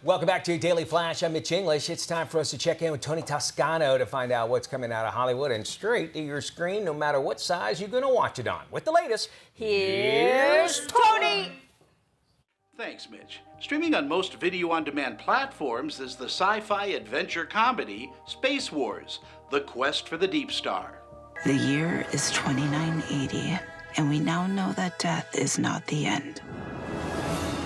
Welcome back to Daily Flash. I'm Mitch English. It's time for us to check in with Tony Toscano to find out what's coming out of Hollywood and straight to your screen, no matter what size you're going to watch it on. With the latest, here's Tony. Thanks, Mitch. Streaming on most video-on-demand platforms is the sci-fi adventure comedy Space Wars: The Quest for the Deep Star. The year is 2980, and we now know that death is not the end.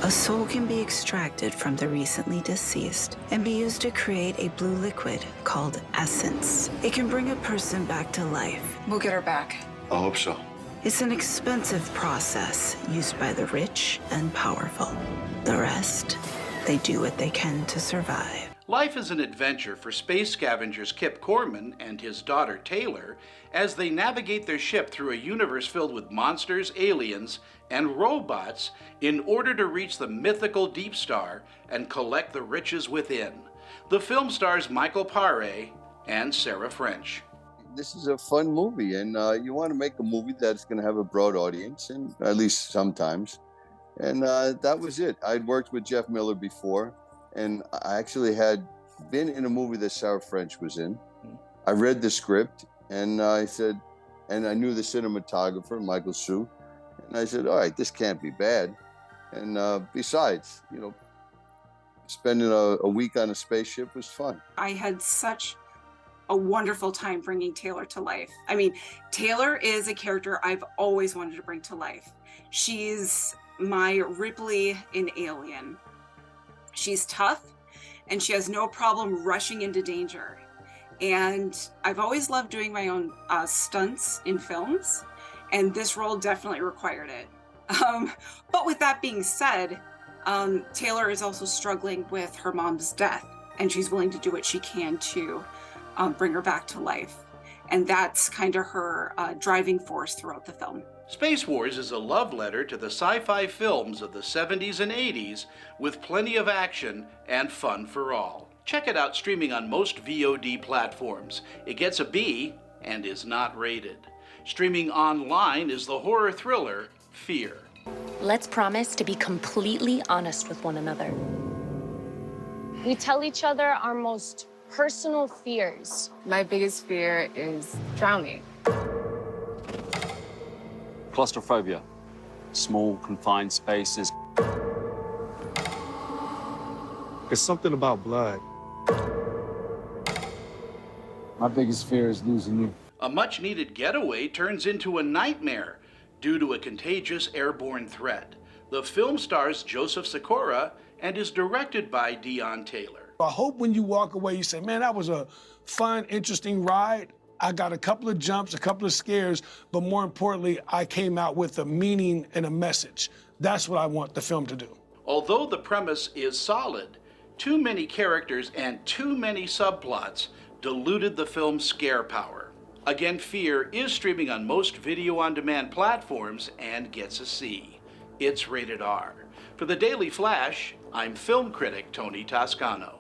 A soul can be extracted from the recently deceased and be used to create a blue liquid called essence. It can bring a person back to life. We'll get her back. I hope so. It's an expensive process used by the rich and powerful. The rest, they do what they can to survive. Life is an adventure for space scavengers Kip Corman and his daughter Taylor as they navigate their ship through a universe filled with monsters, aliens, and robots in order to reach the mythical Deep Star and collect the riches within. The film stars Michael Paré and Sarah French. This is a fun movie, and you want to make a movie that's going to have a broad audience, and at least sometimes. And that was it. I'd worked with Jeff Miller before, and I actually had been in a movie that Sarah French was in. I read the script, and I said, and I knew the cinematographer, Michael Sue, and I said, all right, this can't be bad. And besides, you know, spending a week on a spaceship was fun. I had such a wonderful time bringing Taylor to life. I mean, Taylor is a character I've always wanted to bring to life. She's my Ripley in Alien. She's tough, and she has no problem rushing into danger. And I've always loved doing my own stunts in films, and this role definitely required it. But with that being said, Taylor is also struggling with her mom's death, and she's willing to do what she can to bring her back to life. And that's kind of her driving force throughout the film. Space Wars is a love letter to the sci-fi films of the 70s and 80s with plenty of action and fun for all. Check it out streaming on most VOD platforms. It gets a B and is not rated. Streaming online is the horror thriller Fear. Let's promise to be completely honest with one another. We tell each other our most personal fears. My biggest fear is drowning. Claustrophobia. Small, confined spaces. It's something about blood. My biggest fear is losing you. A much-needed getaway turns into a nightmare due to a contagious airborne threat. The film stars Joseph Sikora and is directed by Dion Taylor. I hope when you walk away, you say, man, that was a fun, interesting ride. I got a couple of jumps, a couple of scares, but more importantly, I came out with a meaning and a message. That's what I want the film to do. Although the premise is solid, too many characters and too many subplots diluted the film's scare power. Again, Fear is streaming on most video-on-demand platforms and gets a C. It's rated R. For the Daily Flash, I'm film critic Tony Toscano.